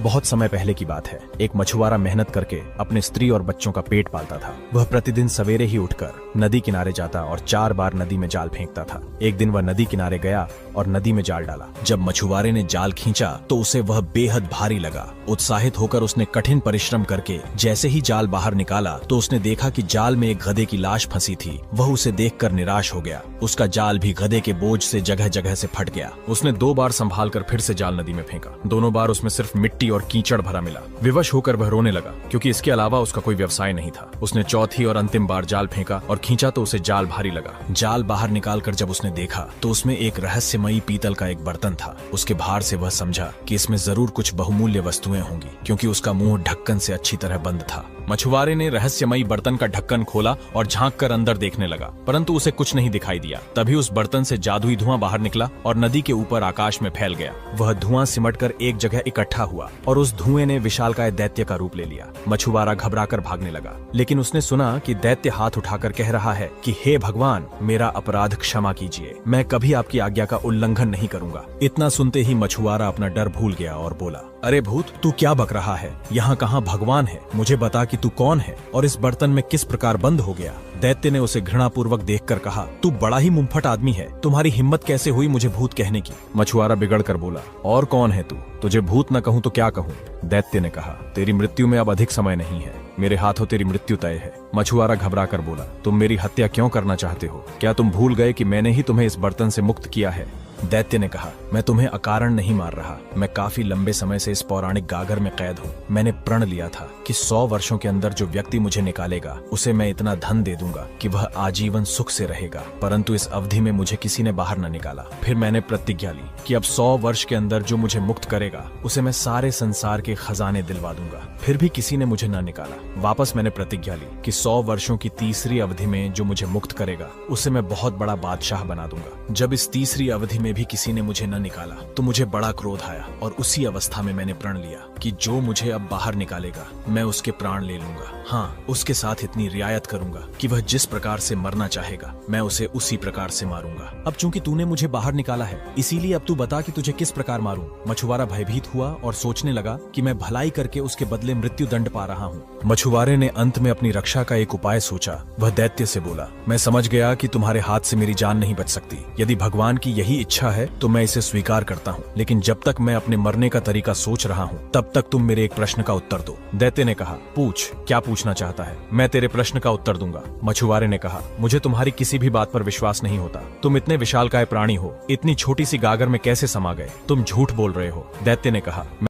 बहुत समय पहले की बात है। एक मछुआरा मेहनत करके अपने स्त्री और बच्चों का पेट पालता था। वह प्रतिदिन सवेरे ही उठकर नदी किनारे जाता और 4 बार नदी में जाल फेंकता था। एक दिन वह नदी किनारे गया और नदी में जाल डाला। जब मछुआरे ने जाल खींचा तो उसे वह बेहद भारी लगा। उत्साहित होकर उसने कठिन परिश्रम करके जैसे ही जाल बाहर निकाला तो उसने देखा कि जाल में एक गधे की लाश फंसी थी। वह उसे देखकर निराश हो गया। उसका जाल भी गधे के बोझ से जगह जगह से फट गया। उसने 2 बार संभाल कर फिर से जाल नदी में फेंका। दोनों बार उसमें सिर्फ मिट्टी और कीचड़ भरा मिला। विवश होकर वह रोने लगा क्योंकि इसके अलावा उसका कोई व्यवसाय नहीं था। उसने चौथी और अंतिम बार जाल फेंका और खींचा तो उसे जाल भारी लगा। जाल बाहर निकालकर जब उसने देखा तो उसमें एक रहस्यमयी पीतल का एक बर्तन था। उसके भार से वह समझा कि इसमें जरूर कुछ बहुमूल्य वस्तुएं होंगी क्योंकि उसका मुंह ढक्कन से अच्छी तरह बंद था। मछुआरे ने रहस्यमयी बर्तन का ढक्कन खोला और झांक कर अंदर देखने लगा, परंतु उसे कुछ नहीं दिखाई दिया। तभी उस बर्तन से जादुई धुआं बाहर निकला और नदी के ऊपर आकाश में फैल गया। वह धुआं सिमटकर एक जगह इकट्ठा हुआ और उस धुएं ने विशालकाय दैत्य का रूप ले लिया। मछुआरा घबराकर भागने लगा, लेकिन उसने सुना कि दैत्य हाथ उठाकर कह रहा है कि हे भगवान, मेरा अपराध क्षमा कीजिए, मैं कभी आपकी आज्ञा का उल्लंघन नहीं करूंगा। इतना सुनते ही मछुआरा अपना डर भूल गया और बोला, अरे भूत, तू क्या बक रहा है? यहाँ कहाँ भगवान है? मुझे बता कि तू कौन है और इस बर्तन में किस प्रकार बंद हो गया? दैत्य ने उसे घृणापूर्वक देखकर कहा, तू बड़ा ही मुंहफट आदमी है, तुम्हारी हिम्मत कैसे हुई मुझे भूत कहने की? मछुआरा बिगड़ कर बोला, और कौन है तू? तुझे भूत न कहूँ तो क्या कहूँ? दैत्य ने कहा, तेरी मृत्यु में अब अधिक समय नहीं है, मेरे हाथों तेरी मृत्यु तय है। मछुआरा घबरा कर बोला, तुम मेरी हत्या क्यों करना चाहते हो? क्या तुम भूल गए कि मैंने ही तुम्हें इस बर्तन से मुक्त किया है? दैत्य ने कहा, मैं तुम्हें अकारण नहीं मार रहा, मैं काफी लंबे समय से इस पौराणिक गागर में कैद हूँ। मैंने प्रण लिया था कि 100 वर्षों के अंदर जो व्यक्ति मुझे निकालेगा उसे मैं इतना धन दे दूंगा कि वह आजीवन सुख से रहेगा, परंतु इस अवधि में मुझे किसी ने बाहर न निकाला। फिर मैंने प्रतिज्ञा ली कि अब 100 वर्ष के अंदर जो मुझे मुक्त करेगा उसे मैं सारे संसार के खजाने दिलवा दूंगा। फिर भी किसी ने मुझे न निकाला। वापस मैंने प्रतिज्ञा ली कि 100 वर्षों की तीसरी अवधि में जो मुझे मुक्त करेगा उसे मैं बहुत बड़ा बादशाह बना दूंगा। जब इस तीसरी अवधि में भी किसी ने मुझे न निकाला तो मुझे बड़ा क्रोध आया और उसी अवस्था में मैंने प्रण लिया कि जो मुझे अब बाहर निकालेगा मैं उसके प्राण ले लूंगा। हाँ, उसके साथ इतनी रियायत करूंगा कि वह जिस प्रकार से मरना चाहेगा मैं उसे उसी प्रकार से मारूंगा। अब चूंकि तूने मुझे बाहर निकाला है, इसीलिए अब तू बता कि तुझे किस प्रकार मारूं। मछुआरा भयभीत हुआ और सोचने लगा कि मैं भलाई करके उसके बदले मृत्यु दंड पा रहा हूँ। मछुआरे ने अंत में अपनी रक्षा का एक उपाय सोचा। वह दैत्य से बोला, मैं समझ गया कि तुम्हारे हाथ से मेरी जान नहीं बच सकती। यदि भगवान की यही इच्छा है तो मैं इसे स्वीकार करता हूँ, लेकिन जब तक मैं अपने मरने का तरीका सोच रहा हूँ तब तक तुम मेरे एक प्रश्न का उत्तर दो। दैत्य ने कहा, पूछ, क्या पूछना चाहता है? मैं तेरे प्रश्न का उत्तर दूंगा। मछुआरे ने कहा, मुझे तुम्हारी किसी भी बात पर विश्वास नहीं होता। तुम इतने विशालकाय प्राणी हो, इतनी छोटी सी गागर में कैसे समा गए? तुम झूठ बोल रहे हो। दैत्य ने कहा,